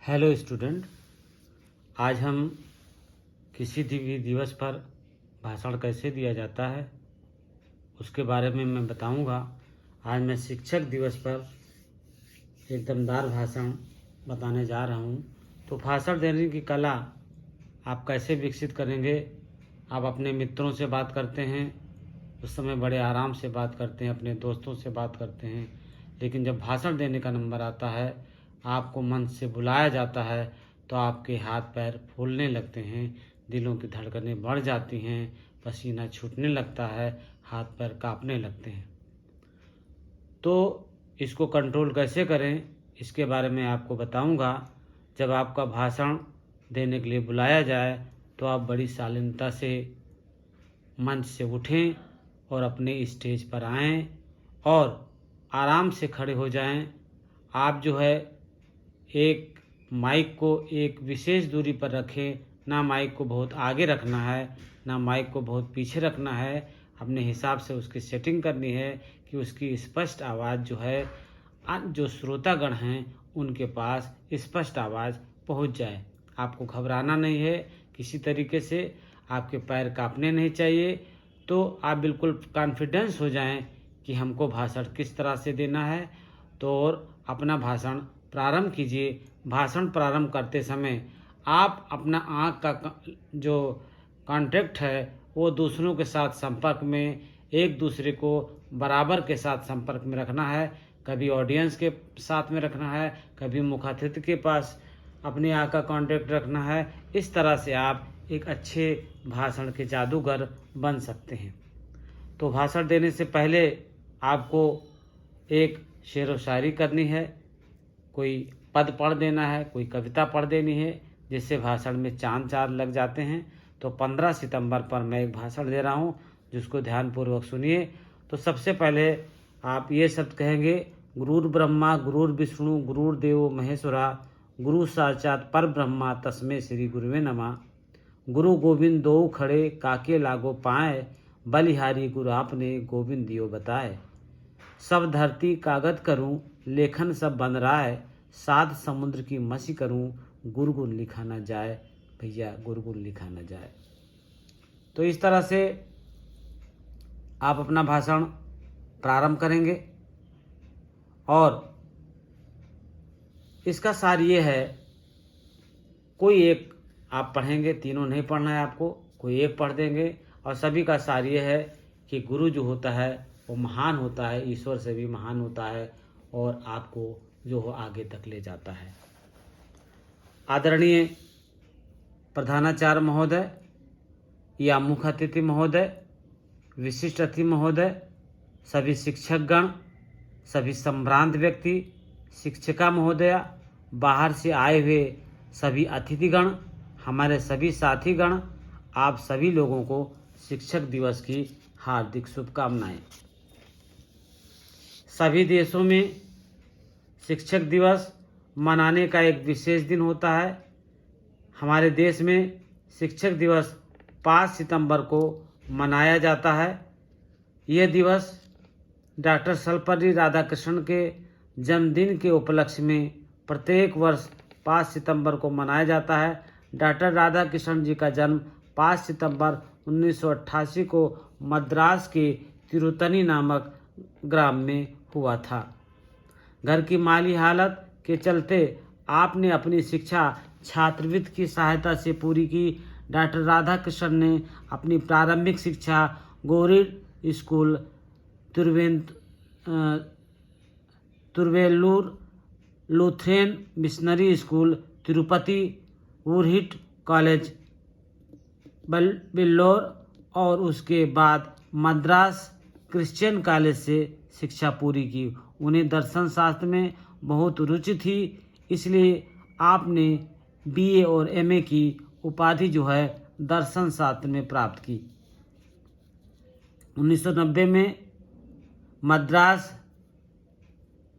Hello student, आज हम किसी भी दिवस पर भाषण कैसे दिया जाता है उसके बारे में मैं बताऊंगा। आज मैं शिक्षक दिवस पर एक दमदार भाषण बताने जा रहा हूं। तो भाषण देने की कला आप कैसे विकसित करेंगे। आप अपने मित्रों से बात करते हैं, उस समय बड़े आराम से बात करते हैं, अपने दोस्तों से बात करते हैं, लेकिन जब भाषण देने का नंबर आता है, आपको मंच से बुलाया जाता है, तो आपके हाथ पैर फूलने लगते हैं, दिलों की धड़कनें बढ़ जाती हैं, पसीना छूटने लगता है, हाथ पैर कांपने लगते हैं। तो इसको कंट्रोल कैसे करें इसके बारे में आपको बताऊंगा। जब आपका भाषण देने के लिए बुलाया जाए तो आप बड़ी शालीनता से मंच से उठें और अपने स्टेज पर आएं और आराम से खड़े हो जाएं। आप जो है एक माइक को एक विशेष दूरी पर रखें, ना माइक को बहुत आगे रखना है, ना माइक को बहुत पीछे रखना है। अपने हिसाब से उसकी सेटिंग करनी है कि उसकी स्पष्ट आवाज़ जो है जो श्रोतागण हैं उनके पास स्पष्ट आवाज़ पहुंच जाए। आपको घबराना नहीं है किसी तरीके से, आपके पैर कांपने नहीं चाहिए। तो आप बिल्कुल कॉन्फिडेंस हो जाएं कि हमको भाषण किस तरह से देना है। तो और अपना भाषण प्रारंभ कीजिए। भाषण प्रारंभ करते समय आप अपना आँख का जो कांटेक्ट है वो दूसरों के साथ संपर्क में, एक दूसरे को बराबर के साथ संपर्क में रखना है। कभी ऑडियंस के साथ में रखना है, कभी मुखातिथि के पास अपने आँख का कांटेक्ट रखना है। इस तरह से आप एक अच्छे भाषण के जादूगर बन सकते हैं। तो भाषण देने से पहले आपको एक शेर व शायरी करनी है, कोई पद पढ़ देना है, कोई कविता पढ़ देनी है, जिससे भाषण में चांद चार लग जाते हैं। तो 15 सितंबर पर मैं एक भाषण दे रहा हूँ, जिसको ध्यानपूर्वक सुनिए। तो सबसे पहले आप ये शब्द कहेंगे, गुरुर् ब्रह्मा गुरुर् विष्णु गुरुर्देवो महेश्वरा गुरु साक्षात पर ब्रह्मा तस्मै श्री गुरुवे नमः। गुरु गोविंद दो खड़े काके लागो पाए, बलिहारी गुरु आपने गोविंद दियो बताए। सब धरती कागज करूं लेखन सब बन रहा है, सात समुद्र की मसी करूं गुरगुन लिखा न जाए, भैया गुरगुन लिखा न जाए। तो इस तरह से आप अपना भाषण प्रारंभ करेंगे और इसका सार ये है, कोई एक आप पढ़ेंगे, तीनों नहीं पढ़ना है आपको, कोई एक पढ़ देंगे। और सभी का सार ये है कि गुरु जो होता है वो महान होता है, ईश्वर से भी महान होता है और आपको जो हो आगे तक ले जाता है। आदरणीय प्रधानाचार्य महोदय या मुख्य अतिथि महोदय, विशिष्ट अतिथि महोदय, सभी शिक्षकगण, सभी संभ्रांत व्यक्ति, शिक्षिका महोदया, बाहर से आए हुए सभी अतिथिगण, हमारे सभी साथीगण, आप सभी लोगों को शिक्षक दिवस की हार्दिक शुभकामनाएं। सभी देशों में शिक्षक दिवस मनाने का एक विशेष दिन होता है। हमारे देश में शिक्षक दिवस 5 सितंबर को मनाया जाता है। यह दिवस डॉक्टर सर्वपल्ली राधाकृष्णन के जन्मदिन के उपलक्ष्य में प्रत्येक वर्ष 5 सितंबर को मनाया जाता है। डॉक्टर राधाकृष्णन जी का जन्म 5 सितंबर 1988 को मद्रास के तिरुतनी नामक ग्राम में हुआ था। घर की माली हालत के चलते आपने अपनी शिक्षा छात्रवृत्ति की सहायता से पूरी की। डॉक्टर राधाकृष्णन ने अपनी प्रारंभिक शिक्षा Gauri school, Tiruvallur Lutheran missionary school, Tirupati, Voorhees college Vellore और उसके बाद मद्रास क्रिश्चियन कॉलेज से शिक्षा पूरी की। उन्हें दर्शन शास्त्र में बहुत रुचि थी, इसलिए आपने बीए और एमए की उपाधि जो है दर्शन शास्त्र में प्राप्त की। 1990 में मद्रास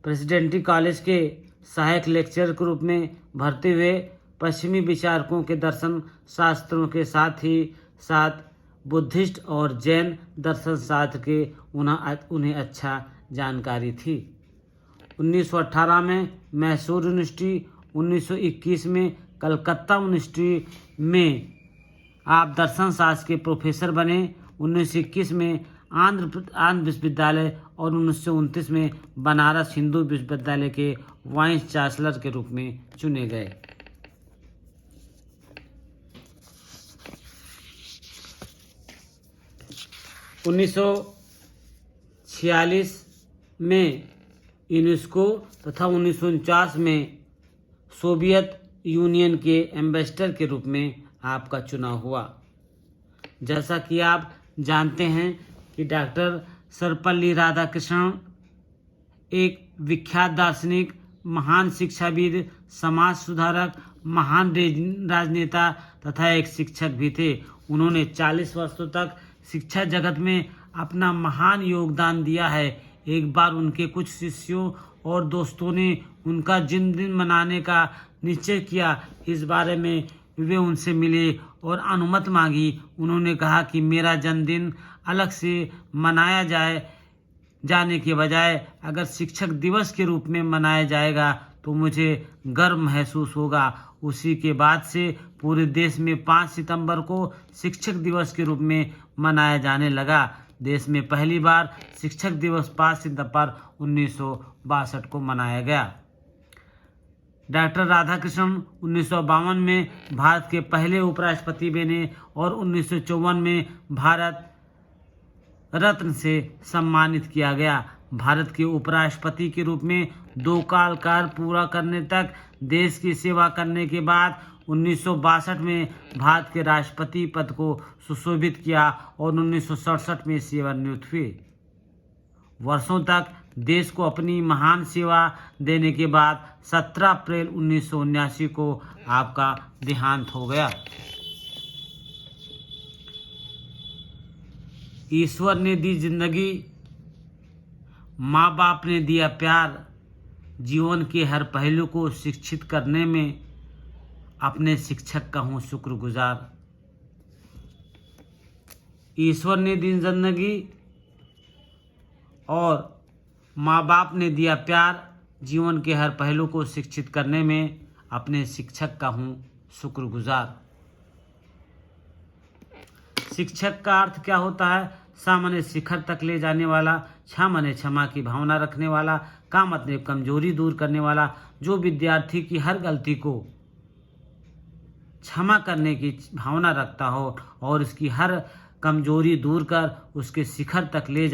प्रेसिडेंसी कॉलेज के सहायक लेक्चरर के रूप में भर्ती हुए। पश्चिमी विचारकों के दर्शन शास्त्रों के साथ ही साथ बुद्धिस्ट और जैन दर्शन शास्त्र के उन्हें अच्छा जानकारी थी। 1918 में मैसूर यूनिवर्सिटी 1921 में कलकत्ता यूनिवर्सिटी में आप दर्शन शास्त्र के प्रोफेसर बने। 1921 में आंध्र विश्वविद्यालय और 1929 में बनारस हिंदू विश्वविद्यालय के वाइस चांसलर के रूप में चुने गए। उन्नीस 1946 में यूनेस्को तथा 1949 में सोवियत यूनियन के एम्बेसडर के रूप में आपका चुनाव हुआ। जैसा कि आप जानते हैं कि डॉक्टर सर्वपल्ली राधाकृष्णन एक विख्यात दार्शनिक, महान शिक्षाविद, समाज सुधारक, महान राजनेता तथा एक शिक्षक भी थे। उन्होंने 40 वर्षों तक शिक्षा जगत में अपना महान योगदान दिया है। एक बार उनके कुछ शिष्यों और दोस्तों ने उनका जन्मदिन मनाने का निश्चय किया। इस बारे में वे उनसे मिले और अनुमति मांगी। उन्होंने कहा कि मेरा जन्मदिन अलग से मनाया जाने के बजाय अगर शिक्षक दिवस के रूप में मनाया जाएगा तो मुझे गर्व महसूस होगा। उसी के बाद से पूरे देश में 5 सितंबर को शिक्षक दिवस के रूप में मनाया जाने लगा। देश में पहली बार शिक्षक दिवस 5 सितंबर 1962 को मनाया गया। डॉक्टर राधाकृष्णन 1952 में भारत के पहले उपराष्ट्रपति बने और 1954 में भारत रत्न से सम्मानित किया गया। भारत के उपराष्ट्रपति के रूप में 2 काल पूरा करने तक देश की सेवा करने के बाद 1962 में भारत के राष्ट्रपति पद को सुशोभित किया और 1967 में सेवानिवृत्त हुए। वर्षों तक देश को अपनी महान सेवा देने के बाद 17 अप्रैल 1979 को आपका देहांत हो गया। ईश्वर ने दी जिंदगी, माँ बाप ने दिया प्यार, जीवन के हर पहलू को शिक्षित करने में अपने शिक्षक का हूँ शुक्रगुजार। ईश्वर ने दी जिंदगी और माँ बाप ने दिया प्यार, जीवन के हर पहलू को शिक्षित करने में अपने शिक्षक का हूँ शुक्रगुजार। शिक्षक का अर्थ क्या होता है? सामान्य शिखर तक ले जाने वाला, क्षमा क्षमा की भावना रखने वाला, काम अपनी कमजोरी दूर करने वाला, जो विद्यार्थी की हर गलती को क्षमा करने की भावना रखता हो और उसकी हर कमजोरी दूर कर उसके शिखर तक ले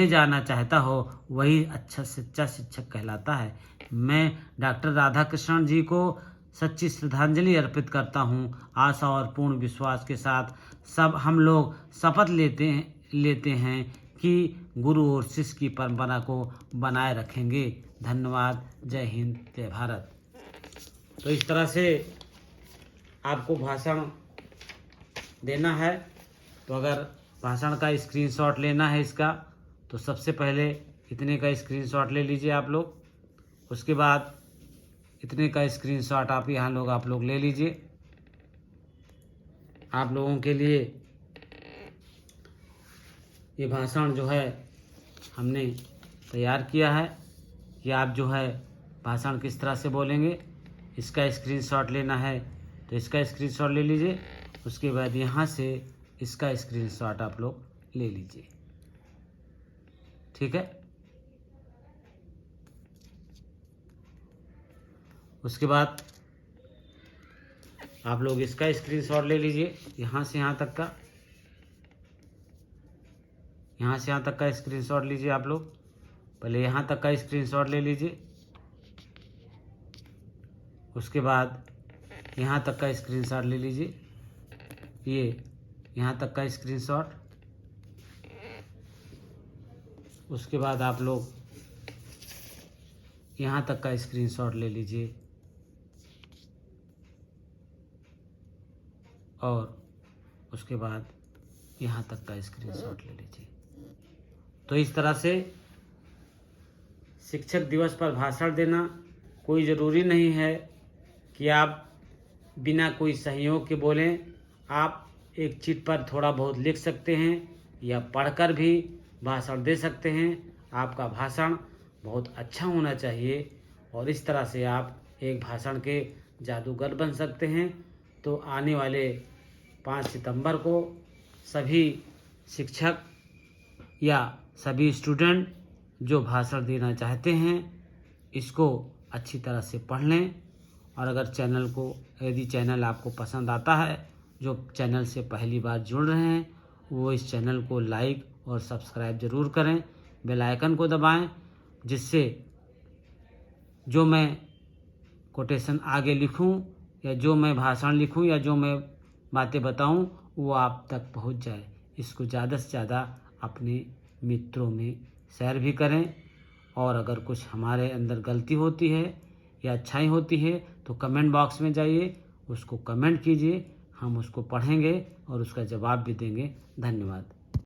जाना चाहता हो, वही अच्छा सच्चा शिक्षक कहलाता है। मैं डॉक्टर राधाकृष्णन जी को सच्ची श्रद्धांजलि अर्पित करता हूँ। आशा और पूर्ण विश्वास के साथ सब हम लोग शपथ लेते हैं कि गुरु और शिष्य की परंपरा को बनाए रखेंगे। धन्यवाद। जय हिंद, जय भारत। तो इस तरह से आपको भाषण देना है। तो अगर भाषण का स्क्रीनशॉट लेना है इसका, तो सबसे पहले इतने का स्क्रीनशॉट ले लीजिए आप लोग। उसके बाद इतने का स्क्रीनशॉट आप लोग ले लीजिए। आप लोगों के लिए ये भाषण जो है हमने तैयार किया है कि आप जो है भाषण किस तरह से बोलेंगे। इसका स्क्रीनशॉट लेना है तो इसका स्क्रीनशॉट ले लीजिए। उसके बाद यहाँ से इसका स्क्रीनशॉट आप लोग ले लीजिए। ठीक है। उसके बाद आप लोग इसका स्क्रीनशॉट ले लीजिए, यहाँ से यहाँ तक का, यहाँ से यहाँ तक का स्क्रीनशॉट लीजिए। आप लोग पहले यहाँ तक का स्क्रीनशॉट ले लीजिए। उसके बाद यहाँ तक का स्क्रीनशॉट ले लीजिए। ये यहाँ तक का स्क्रीनशॉट। उसके बाद आप लोग यहाँ तक का स्क्रीनशॉट ले लीजिए और उसके बाद यहाँ तक का स्क्रीनशॉट ले लीजिए। तो इस तरह से शिक्षक दिवस पर भाषण देना कोई ज़रूरी नहीं है कि आप बिना कोई सहयोग के बोलें। आप एक चिट पर थोड़ा बहुत लिख सकते हैं या पढ़कर भी भाषण दे सकते हैं। आपका भाषण बहुत अच्छा होना चाहिए और इस तरह से आप एक भाषण के जादूगर बन सकते हैं। तो आने वाले 5 सितंबर को सभी शिक्षक या सभी स्टूडेंट जो भाषण देना चाहते हैं इसको अच्छी तरह से पढ़ लें। और अगर यदि चैनल आपको पसंद आता है, जो चैनल से पहली बार जुड़ रहे हैं वो इस चैनल को लाइक और सब्सक्राइब ज़रूर करें, बेल आइकन को दबाएं, जिससे जो मैं कोटेशन आगे लिखूं या जो मैं भाषण लिखूं या जो मैं बातें बताऊं वो आप तक पहुंच जाए। इसको ज़्यादा से ज़्यादा अपने मित्रों में शेयर भी करें। और अगर कुछ हमारे अंदर गलती होती है या अच्छाई होती है तो कमेंट बॉक्स में जाइए, उसको कमेंट कीजिए, हम उसको पढ़ेंगे और उसका जवाब भी देंगे। धन्यवाद।